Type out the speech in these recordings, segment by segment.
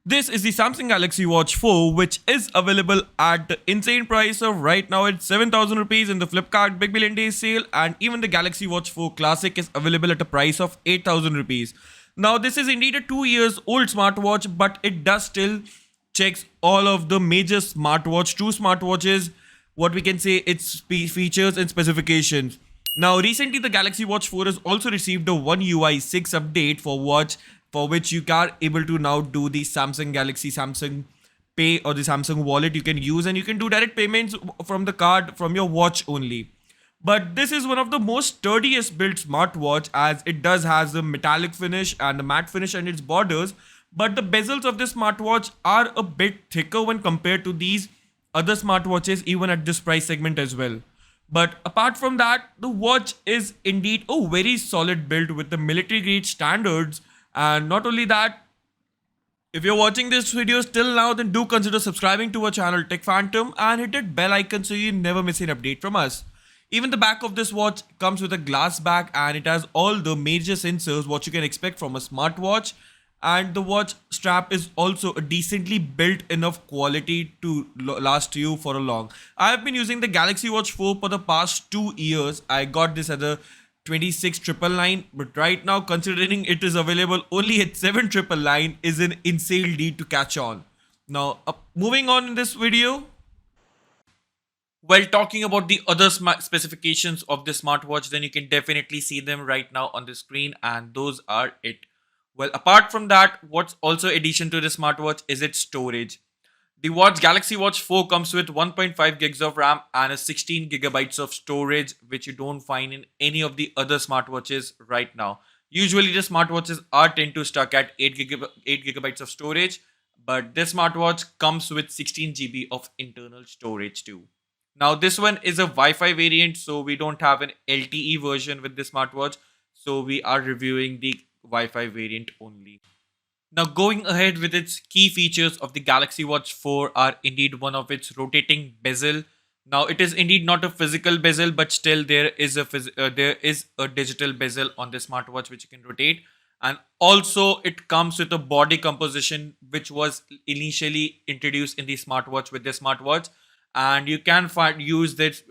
This is the Samsung Galaxy Watch 4, which is available at the insane price of right now it's 7,000 rupees in the Flipkart Big Billion Days sale, and even the Galaxy Watch 4 Classic is available at a price of 8,000 rupees. Now, this is indeed a 2 years old smartwatch, but it does still checks all of the major true smartwatches, what we can say its features and specifications. Now, recently the Galaxy Watch 4 has also received a One UI 6 update for watch, for which you are able to now do the Samsung Galaxy Samsung Pay or the Samsung Wallet you can use, and you can do direct payments from the card from your watch only. But this is one of the most sturdiest built smartwatch, as it does has a metallic finish and a matte finish on its borders. But the bezels of this smartwatch are a bit thicker when compared to these other smartwatches, even at this price segment as well. But apart from that, the watch is indeed a very solid build with the military grade standards. And not only that, if you're watching this video still now, then do consider subscribing to our channel Tech Phantom and hit that bell icon so you never miss an update from us. Even the back of this watch comes with a glass back, and it has all the major sensors what you can expect from a smartwatch. And the watch strap is also a decently built enough quality to last you for a long. I have been using the Galaxy Watch 4 for the past 2 years. I got this at the 26,999, but right now, considering it is available only at 7,999, is an insane deal to catch on. Now, moving on in this video, while talking about the other specifications of the smartwatch, then you can definitely see them right now on the screen, and those are it. Well, apart from that, what's also addition to the smartwatch is its storage. The Galaxy Watch 4 comes with 1.5 gigs of RAM and a 16 gigabytes of storage, which you don't find in any of the other smartwatches right now. Usually the smartwatches are tend to stuck at 8 gigabytes of storage, but this smartwatch comes with 16 GB of internal storage too. Now this one is a Wi-Fi variant, so we don't have an LTE version with this smartwatch, so we are reviewing the Wi-Fi variant only. Now, going ahead with its key features of the Galaxy Watch 4 are indeed one of its rotating bezel. Now, it is indeed not a physical bezel, but still there is a digital bezel on the smartwatch which you can rotate. And also, it comes with a body composition which was initially introduced in the smartwatch with the smartwatch. And you can use this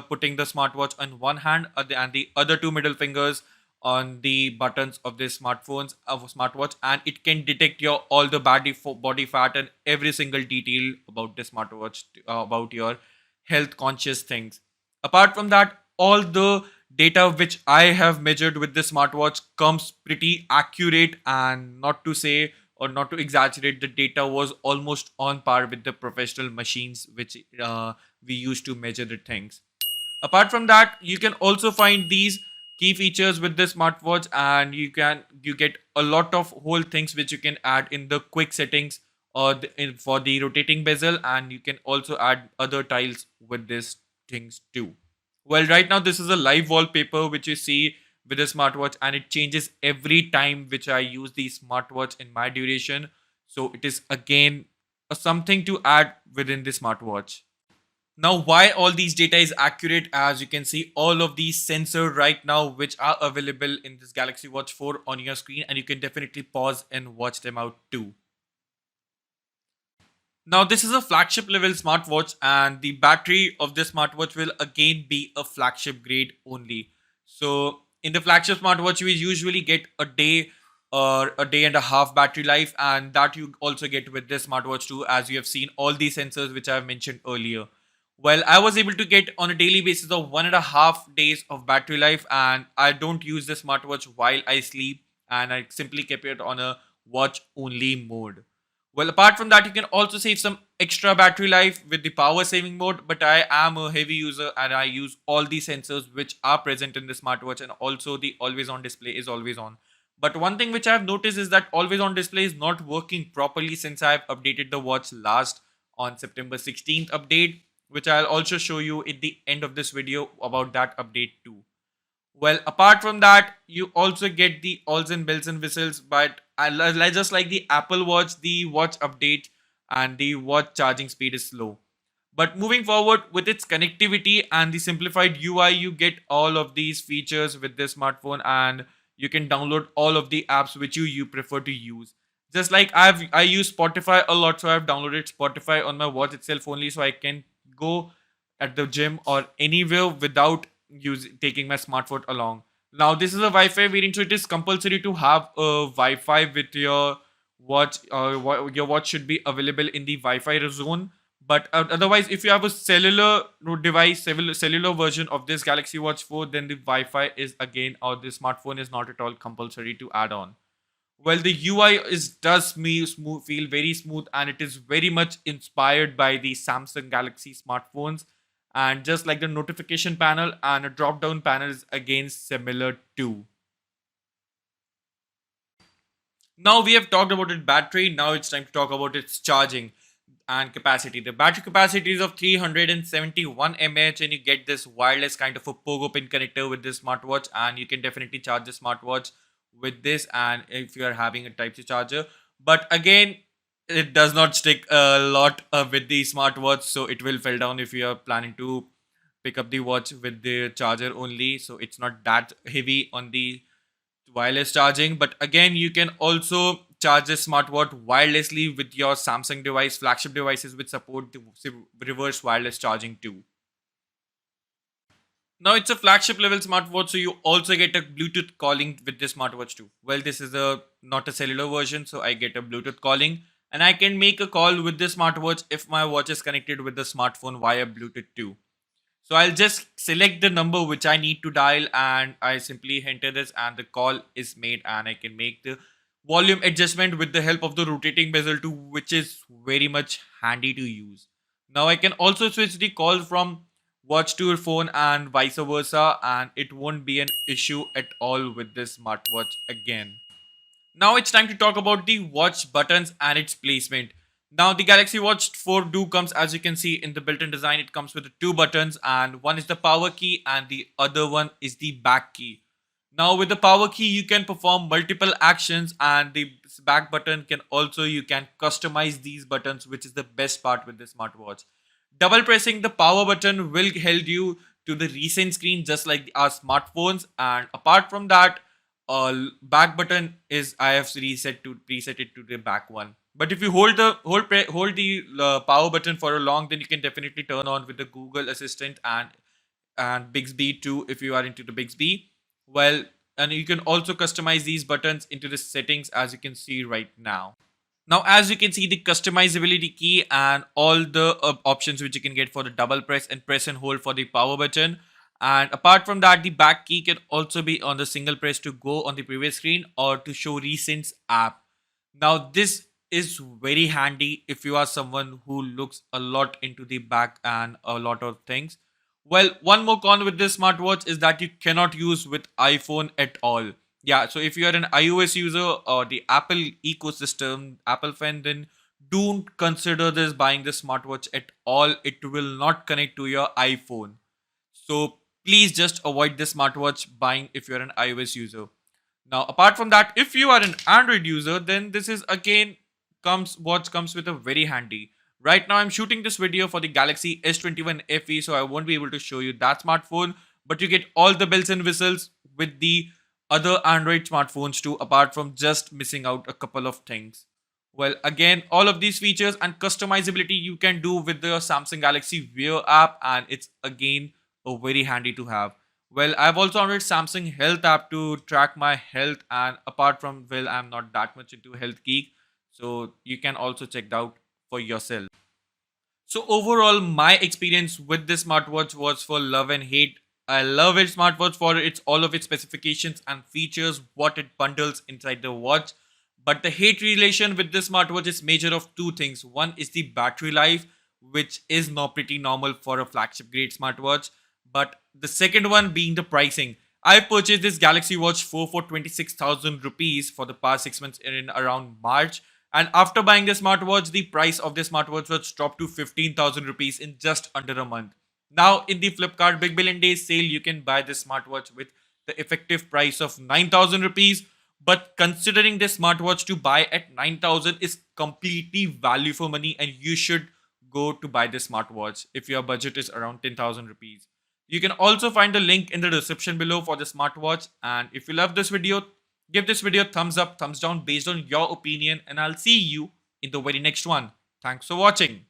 putting the smartwatch on one hand and the other two middle fingers on the buttons of the smartwatch, and it can detect your all the body fat and every single detail about the smartwatch, about your health conscious things. Apart from that, all the data which I have measured with this smartwatch comes pretty accurate, and not to say or not to exaggerate, the data was almost on par with the professional machines which we use to measure the things. Apart from that, you can also find these key features with this smartwatch, and you get a lot of whole things which you can add in the quick settings or for the rotating bezel, and you can also add other tiles with these things too. Well, right now this is a live wallpaper which you see with the smartwatch, and it changes every time which I use the smartwatch in my duration, so it is again something to add within the smartwatch. Now, why all these data is accurate, as you can see all of these sensors right now which are available in this Galaxy Watch 4 on your screen, and you can definitely pause and watch them out too. Now, this is a flagship level smartwatch, and the battery of this smartwatch will again be a flagship grade only. So in the flagship smartwatch, we usually get a day or a day and a half battery life, and that you also get with this smartwatch too, as you have seen all these sensors which I have mentioned earlier. Well, I was able to get on a daily basis of 1.5 days of battery life, and I don't use the smartwatch while I sleep, and I simply keep it on a watch only mode. Well, apart from that, you can also save some extra battery life with the power saving mode, but I am a heavy user and I use all the sensors which are present in the smartwatch, and also the always on display is always on. But one thing which I have noticed is that always on display is not working properly since I have updated the watch last on September 16th update, which I'll also show you at the end of this video about that update too. Well, apart from that, you also get the alls and bells and whistles, but just like the Apple Watch, the watch update and the watch charging speed is slow. But moving forward with its connectivity and the simplified UI, you get all of these features with this smartphone, and you can download all of the apps which you prefer to use. Just like I use Spotify a lot, so I've downloaded Spotify on my watch itself only, so I can go at the gym or anywhere without taking my smartphone along. Now this is a Wi-Fi variant, so it is compulsory to have a Wi-Fi with your watch. Your watch should be available in the Wi-Fi zone. But otherwise, if you have a cellular device, cellular version of this Galaxy Watch 4, then the Wi-Fi is again, or the smartphone is not at all compulsory to add on. Well, the UI is does me smooth, feel very smooth, and it is very much inspired by the Samsung Galaxy smartphones. And just like the notification panel and a drop down panel is again similar too. Now we have talked about its battery. Now it's time to talk about its charging and capacity. The battery capacity is of 371 mAh, and you get this wireless kind of a POCO pin connector with this smartwatch, and you can definitely charge the smartwatch with this. And if you are having a Type C charger, but again, it does not stick a lot with the smartwatch, so it will fall down if you are planning to pick up the watch with the charger only. So it's not that heavy on the wireless charging. But again, you can also charge the smartwatch wirelessly with your Samsung device, flagship devices which support the reverse wireless charging too. Now it's a flagship level smartwatch, so you also get a Bluetooth calling with this smartwatch too. Well, this is a not a cellular version, so I get a Bluetooth calling, and I can make a call with this smartwatch if my watch is connected with the smartphone via Bluetooth too. So I'll just select the number which I need to dial, and I simply enter this, and the call is made, and I can make the volume adjustment with the help of the rotating bezel too, which is very much handy to use. Now I can also switch the call from watch to your phone and vice versa, and it won't be an issue at all with this smartwatch again. Now it's time to talk about the watch buttons and its placement. Now the Galaxy Watch 4 do comes, as you can see in the built-in design, it comes with two buttons, and one is the power key and the other one is the back key. Now with the power key you can perform multiple actions, and the back button can also, you can customize these buttons, which is the best part with the smartwatch. Double pressing the power button will help you to the recent screen just like our smartphones, and apart from that, back button is I have preset it to the back one. But if you hold the power button for a long, then you can definitely turn on with the Google Assistant and Bixby too if you are into the Bixby. Well, and you can also customize these buttons into the settings as you can see right now. Now, as you can see, the customizability key and all the options which you can get for the double press and press and hold for the power button. And apart from that, the back key can also be on the single press to go on the previous screen or to show recent app. Now, this is very handy if you are someone who looks a lot into the back and a lot of things. Well, one more con with this smartwatch is that you cannot use with iPhone at all. Yeah, so if you are an iOS user or the Apple ecosystem, Apple fan, then don't consider this buying this smartwatch at all. It will not connect to your iPhone. So please just avoid this smartwatch buying if you're an iOS user. Now, apart from that, if you are an Android user, then this is again comes with a very handy. Right now, I'm shooting this video for the Galaxy S21 FE, so I won't be able to show you that smartphone. But you get all the bells and whistles with the other Android smartphones too, apart from just missing out a couple of things. Well, again, all of these features and customizability you can do with the Samsung Galaxy Wear app, and it's again a very handy to have. Well, I've also downloaded Samsung Health app to track my health, and apart from, well, I'm not that much into health geek, so you can also check it out for yourself. So overall, my experience with this smartwatch was for love and hate. I love its smartwatch for its all of its specifications and features, what it bundles inside the watch. But the hate relation with this smartwatch is major of two things. One is the battery life, which is not pretty normal for a flagship grade smartwatch. But the second one being the pricing. I purchased this Galaxy Watch 4 for 26,000 rupees for the past 6 months in around March. And after buying the smartwatch, the price of the smartwatch was dropped to 15,000 rupees in just under a month. Now, in the Flipkart Big Billion Days sale, you can buy this smartwatch with the effective price of 9,000 rupees. But considering this smartwatch to buy at 9,000 is completely value for money, and you should go to buy this smartwatch if your budget is around 10,000 rupees. You can also find the link in the description below for the smartwatch. And if you love this video, Give this video a thumbs up, thumbs down based on your opinion, and I'll see you in the very next one. Thanks for watching.